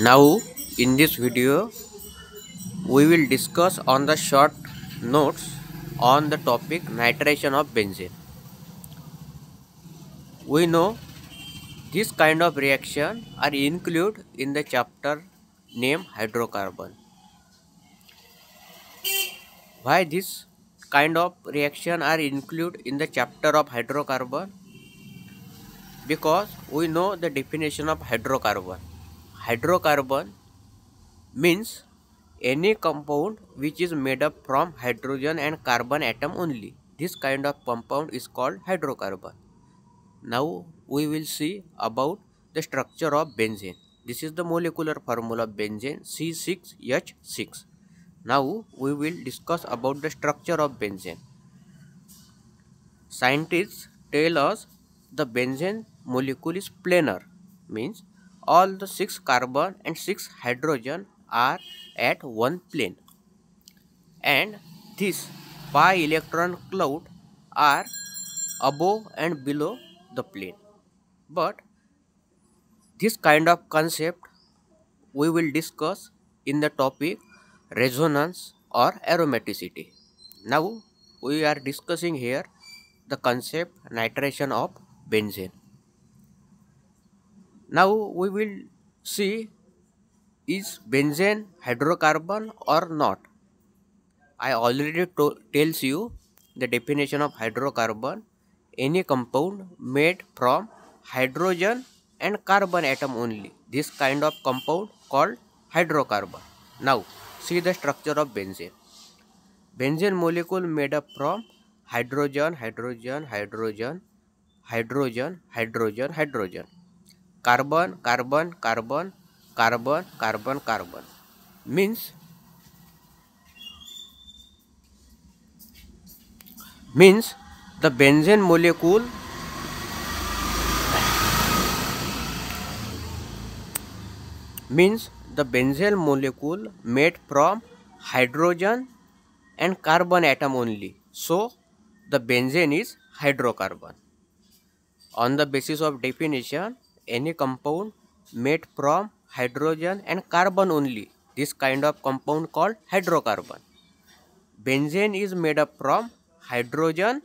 Now in this video we will discuss on the short notes on the topic nitration of benzene. We know this kind of reaction are included in the chapter named hydrocarbon. Why this kind of reaction are included in the chapter of hydrocarbon? Because we know the definition of hydrocarbon. Hydrocarbon means any compound which is made up from hydrogen and carbon atom only. This kind of compound is called hydrocarbon. Now we will see about the structure of benzene. This is the molecular formula of benzene C6H6. Now we will discuss about the structure of benzene. Scientists tell us the benzene molecule is planar, means all the 6 carbon and 6 hydrogen are at one plane, and this pi electron cloud are above and below the plane. But this kind of concept we will discuss in the topic resonance or aromaticity. Now we are discussing here the concept nitration of benzene. Now we will see, is benzene hydrocarbon or not. I already tells you the definition of hydrocarbon: any compound made from hydrogen and carbon atom only. This kind of compound called hydrocarbon. Now see the structure of benzene. Benzene molecule made up from hydrogen, hydrogen, hydrogen, hydrogen, hydrogen, hydrogen, carbon, carbon, carbon, carbon, carbon, carbon. Means means the benzene molecule means the benzene molecule made from hydrogen and carbon atom only. So the benzene is hydrocarbon. On the basis of definition, any compound made from hydrogen and carbon only, this kind of compound called hydrocarbon. Benzene is made up from hydrogen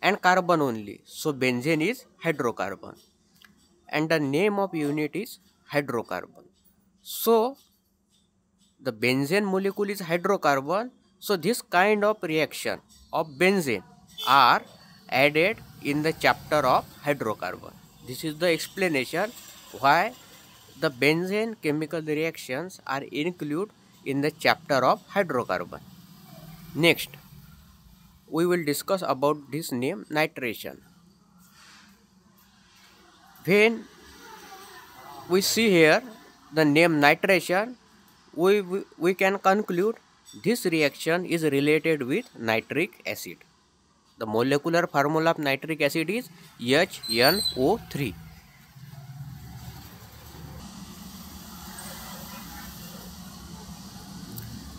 and carbon only, so benzene is hydrocarbon, and the name of unit is hydrocarbon. So the benzene molecule is hydrocarbon, so this kind of reaction of benzene are added in the chapter of hydrocarbon. This is the explanation why the benzene chemical reactions are included in the chapter of hydrocarbon. Next we will discuss about this name nitration. When we see here the name nitration, we can conclude this reaction is related with nitric acid. The molecular formula of nitric acid is HNO3.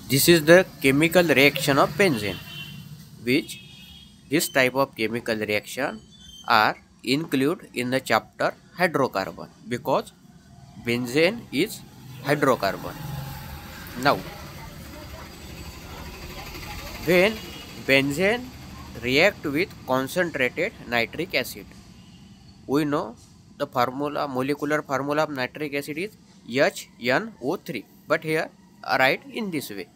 This is the chemical reaction of benzene, which this type of chemical reaction are included in the chapter hydrocarbon because benzene is hydrocarbon. Now when benzene react with concentrated nitric acid, we know the formula, molecular formula of nitric acid is HNO3, but here write in this way: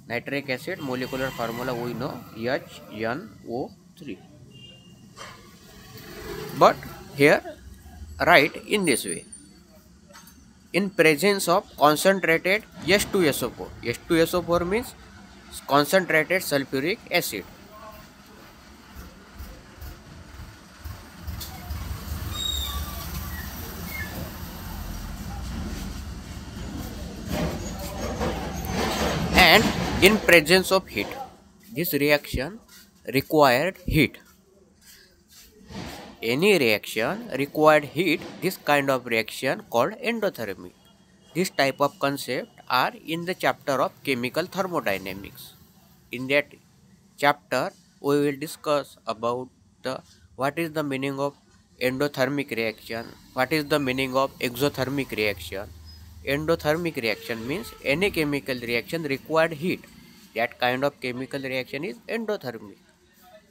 nitric acid molecular formula we know HNO3, but here write in this way: in presence of concentrated H2SO4. H2SO4 means concentrated sulfuric acid. And in presence of heat. This reaction required heat. Any reaction required heat, this kind of reaction called endothermic. This type of concept are in the chapter of chemical thermodynamics. In that chapter we will discuss about the what is the meaning of endothermic reaction. What is the meaning of exothermic reaction? Endothermic reaction means any chemical reaction required heat. That kind of chemical reaction is endothermic.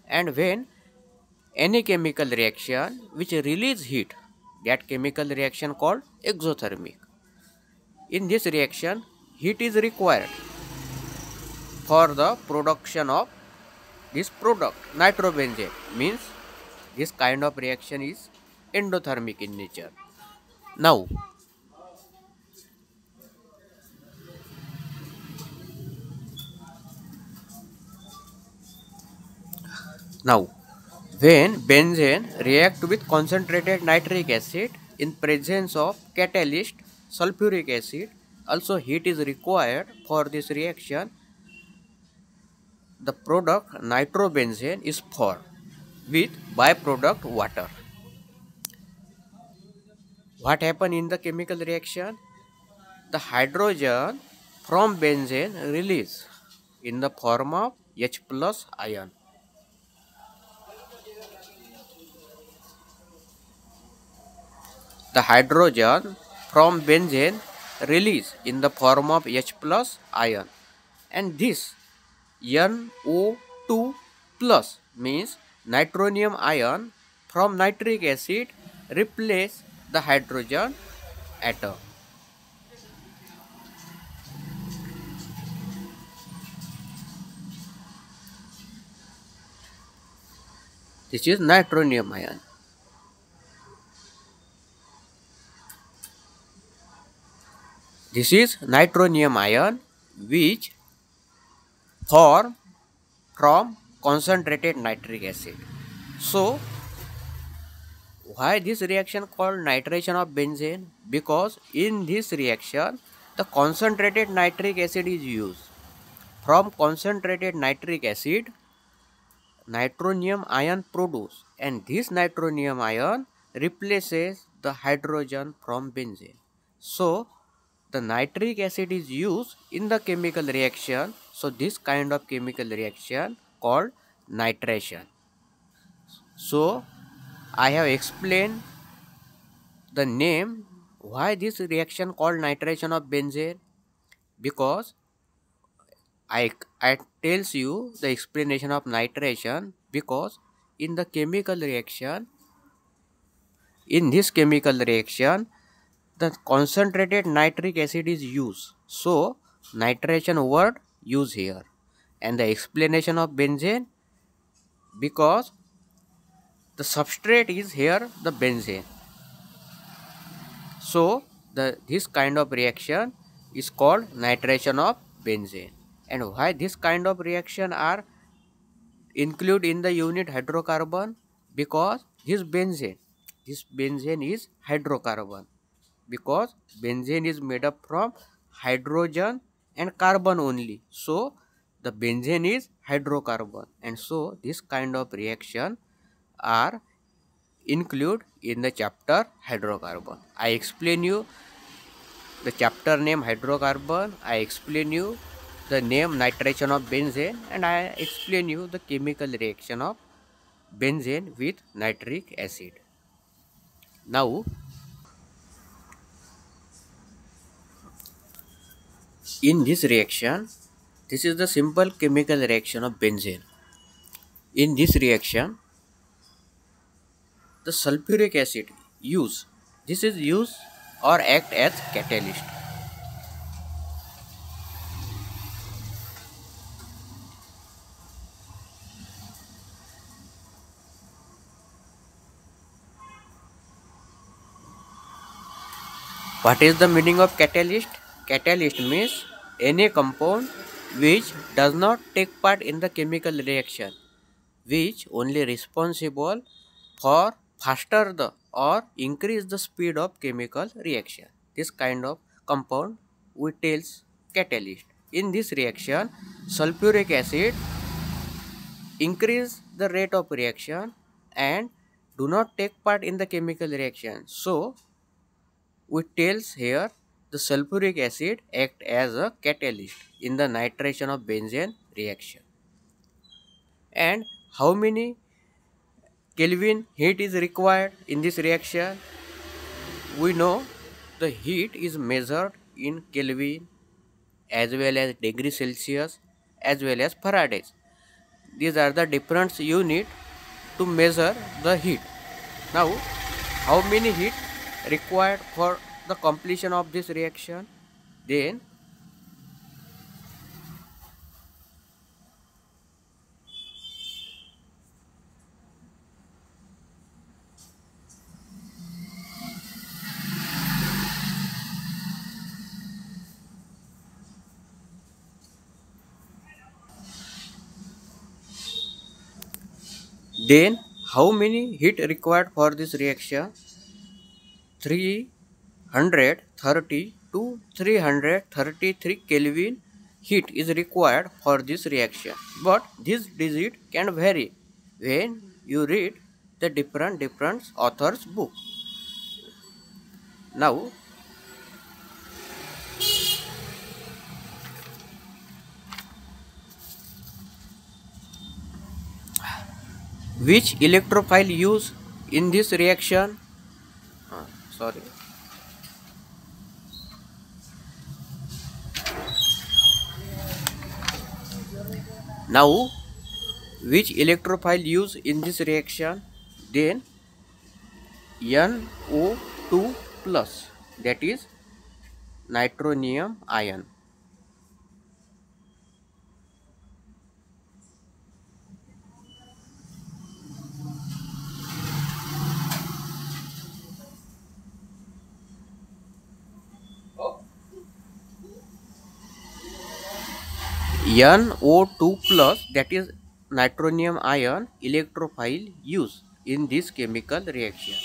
And when any chemical reaction which release heat, that chemical reaction called exothermic. In this reaction, heat is required for the production of this product, nitrobenzene. Means this kind of reaction is endothermic in nature. Now, now when benzene react with concentrated nitric acid in presence of catalyst sulfuric acid, also heat is required for this reaction. The product nitrobenzene is formed with byproduct water. What happen in the chemical reaction? The hydrogen from benzene release in the form of H plus ion. The hydrogen from benzene release in the form of H plus ion, and this NO2 plus means nitronium ion from nitric acid replace the hydrogen atom. This is nitronium ion. This is nitronium ion which form from concentrated nitric acid. So why this reaction called nitration of benzene? Because in this reaction the concentrated nitric acid is used. From concentrated nitric acid nitronium ion produced, and this nitronium ion replaces the hydrogen from benzene. So the nitric acid is used in the chemical reaction. So this kind of chemical reaction called nitration. So I have explained the name why this reaction called nitration of benzene, because I tells you the explanation of nitration, because in the chemical reaction, in this chemical reaction the concentrated nitric acid is used, so nitration word used here. And the explanation of benzene, because the substrate is here the benzene, so this kind of reaction is called nitration of benzene. And why this kind of reaction are include in the unit hydrocarbon? Because this benzene is hydrocarbon, because benzene is made up from hydrogen and carbon only, so the benzene is hydrocarbon, and so this kind of reaction are include in the chapter hydrocarbon. I explain you the chapter name hydrocarbon, I explain you the name nitration of benzene, and I explain you the chemical reaction of benzene with nitric acid. Now, in this reaction, this is the simple chemical reaction of benzene. In this reaction, the sulfuric acid use, this is used or act as catalyst. What is the meaning of catalyst? Catalyst means any compound which does not take part in the chemical reaction, which only responsible for faster the or increase the speed of chemical reaction. This kind of compound we tells catalyst. In this reaction, sulfuric acid increase the rate of reaction and do not take part in the chemical reaction. So we tells here the sulfuric acid act as a catalyst in the nitration of benzene reaction. And how many Kelvin heat is required in this reaction? We know the heat is measured in Kelvin as well as degree Celsius as well as Faradays. These are the different units to measure the heat. Now, how many heat required for the completion of this reaction? Then how many heat required for this reaction? 330 to 333 Kelvin heat is required for this reaction. But this digit can vary when you read the different authors' book. Now, which electrophile used in this reaction? Sorry. Now, which electrophile used in this reaction? Then NO2 plus, that is nitronium ion. NO2 plus, that is nitronium ion electrophile used in this chemical reaction.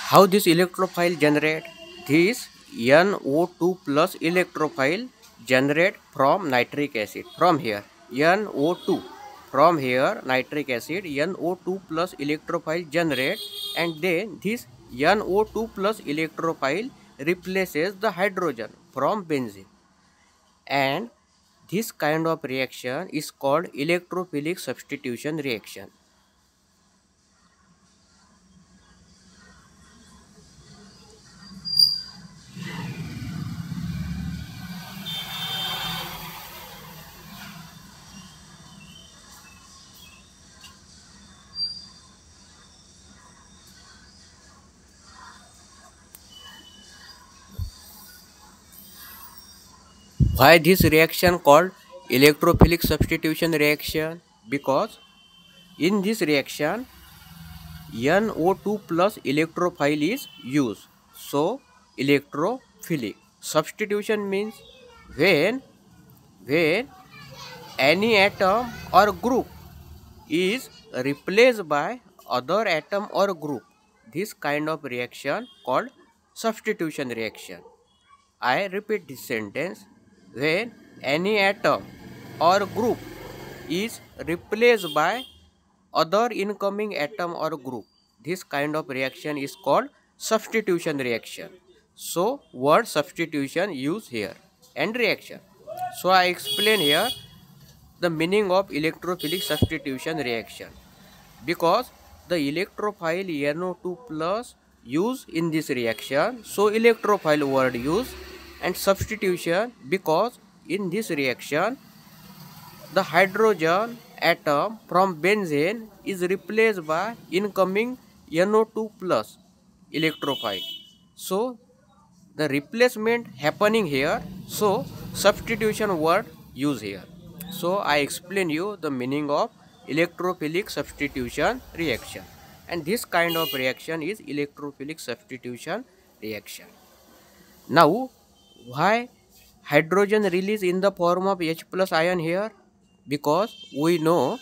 How this electrophile generate? This NO2 plus electrophile generate from nitric acid. From here, NO2. From here, nitric acid, NO2 plus electrophile generate, and then this NO2 plus electrophile replaces the hydrogen from benzene. And this kind of reaction is called electrophilic substitution reaction. Why this reaction called electrophilic substitution reaction? Because in this reaction NO2 plus electrophile is used. So electrophilic. Substitution means when when any atom or group is replaced by other atom or group. This kind of reaction called substitution reaction. I repeat this sentence. When any atom or group is replaced by other incoming atom or group, this kind of reaction is called substitution reaction. So, word substitution used here and reaction. So, I explain here the meaning of electrophilic substitution reaction. Because the electrophile NO2 plus used in this reaction, so electrophile word used, and substitution because in this reaction the hydrogen atom from benzene is replaced by incoming NO2 plus electrophile. So the replacement happening here, so substitution word used here. So I explain you the meaning of electrophilic substitution reaction, and this kind of reaction is electrophilic substitution reaction. Now, why hydrogen release in the form of H plus ion here? Because we know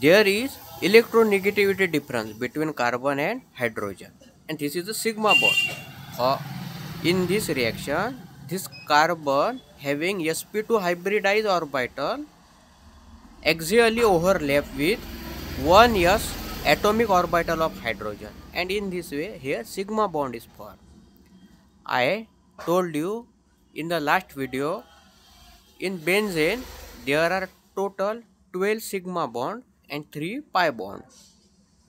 there is electronegativity difference between carbon and hydrogen. and this is the sigma bond. In this reaction, this carbon having sp2 hybridized orbital axially overlap with 1s atomic orbital of hydrogen, and in this way here sigma bond is formed. I told you in the last video, in benzene there are total 12 sigma bond and 3 pi bond.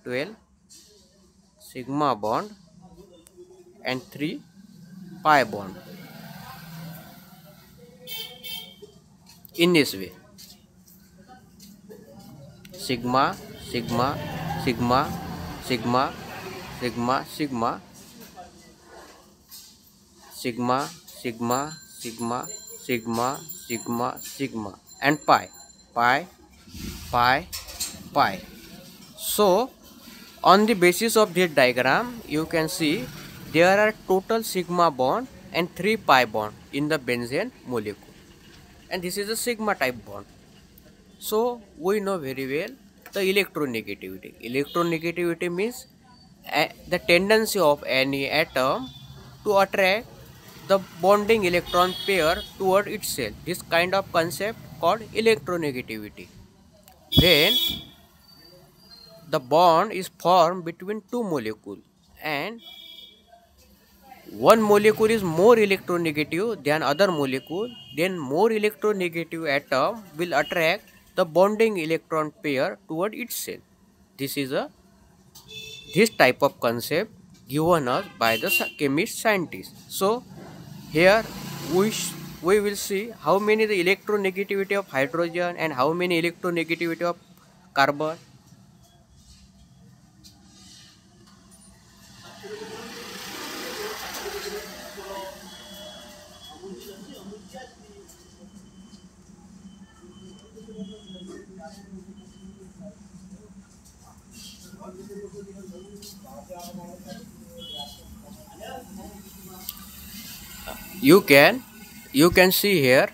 12 sigma bond and 3 pi bond. In this way, sigma, sigma, sigma, sigma, sigma, sigma, sigma, sigma, sigma, sigma, sigma, sigma, and pi, pi, pi, pi. So, on the basis of this diagram, you can see there are total sigma bond and 3 pi bond in the benzene molecule, and this is a sigma type bond. So, we know very well the electronegativity. Electronegativity means the tendency of any atom to attract the bonding electron pair toward itself. This kind of concept called electronegativity. When the bond is formed between two molecules and one molecule is more electronegative than other molecule, then more electronegative atom will attract the bonding electron pair toward itself. This is a this type of concept given us by the chemist scientist. So here we will see how many the electronegativity of hydrogen and how many electronegativity of carbon. You can see here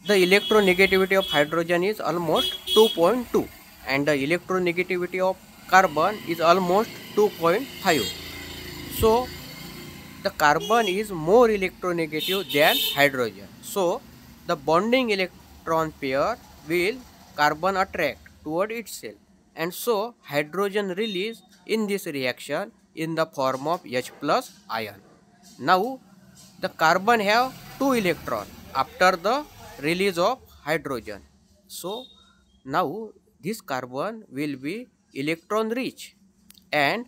the electronegativity of hydrogen is almost 2.2 and the electronegativity of carbon is almost 2.5. So the carbon is more electronegative than hydrogen. So the bonding electron pair will carbon attract toward itself, and so hydrogen release in this reaction in the form of H plus ion. Now the carbon have 2 electron after the release of hydrogen. So now this carbon will be electron rich, and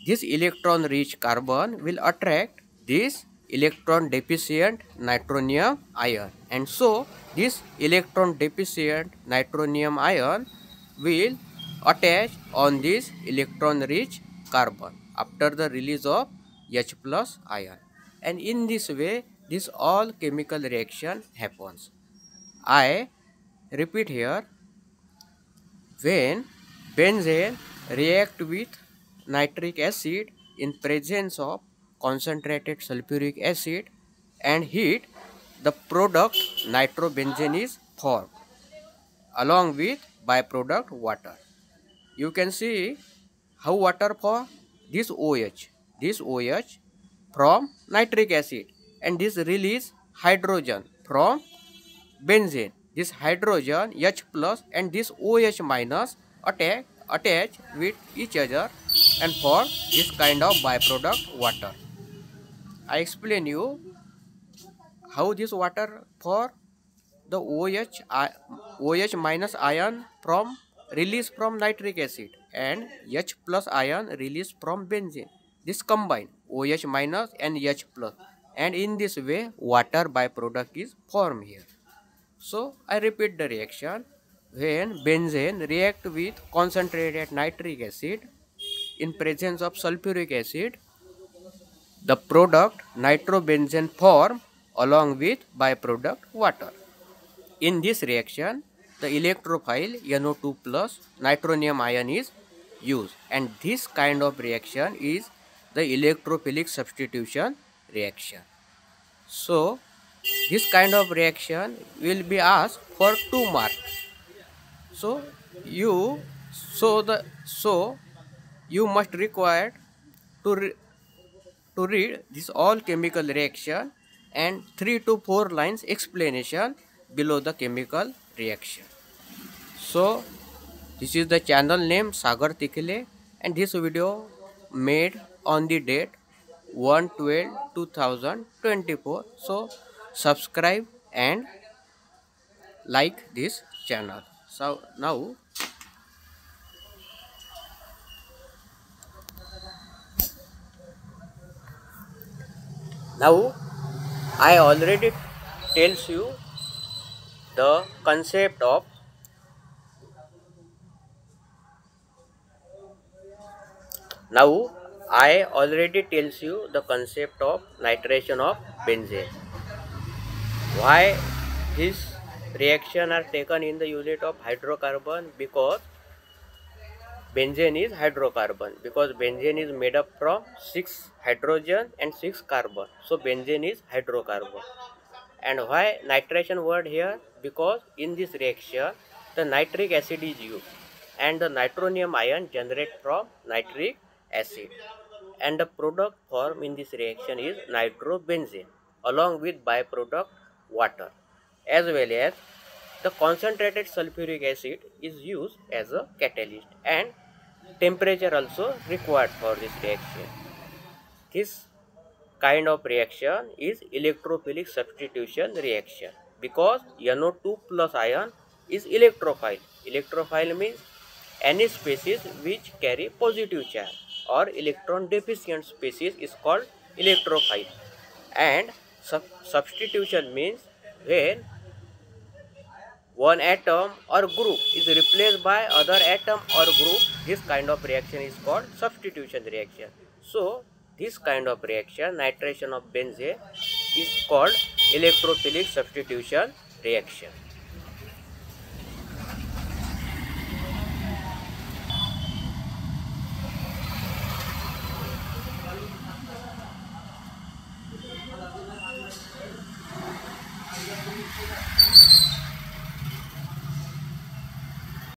this electron rich carbon will attract this electron deficient nitronium ion, and so this electron deficient nitronium ion will attach on this electron rich carbon after the release of H plus ion, and in this way this all chemical reaction happens. I repeat here, when benzene react with nitric acid in presence of concentrated sulfuric acid and heat, the product nitrobenzene is formed along with byproduct water. You can see how water form this OH from nitric acid, and this release hydrogen from benzene. This hydrogen H plus and this OH minus attach with each other and form this kind of byproduct water. I explain you how this water for the OH minus ion from release from nitric acid and H plus ion release from benzene. This combine OH minus and H plus, and in this way water byproduct is formed here. So I repeat the reaction. When benzene react with concentrated nitric acid in presence of sulfuric acid, the product nitrobenzene form along with byproduct water. In this reaction, the electrophile NO2 plus nitronium ion is used, and this kind of reaction is the electrophilic substitution reaction. So this kind of reaction will be asked for 2 marks. So you so you must require to, to read this all chemical reaction and 3 to 4 lines explanation below the chemical reaction. So this is the channel name Sagar Tikhile, and this video made on the date 1/12/2024. So subscribe and like this channel. So now I already tells you the concept of now I already tells you the concept of nitration of benzene. Why these reaction are taken in the unit of hydrocarbon? Because benzene is hydrocarbon, because benzene is made up from 6 hydrogen and 6 carbon, so benzene is hydrocarbon. And why nitration word here? Because in this reaction the nitric acid is used and the nitronium ion generate from nitric acid, and the product formed in this reaction is nitrobenzene along with byproduct water, as well as the concentrated sulfuric acid is used as a catalyst, and temperature also required for this reaction. This kind of reaction is electrophilic substitution reaction, because NO2 plus ion is electrophile. Electrophile means any species which carry positive charge, or electron deficient species is called electrophile. And substitution means when one atom or group is replaced by other atom or group, this kind of reaction is called substitution reaction. So this kind of reaction, nitration of benzene, is called electrophilic substitution reaction.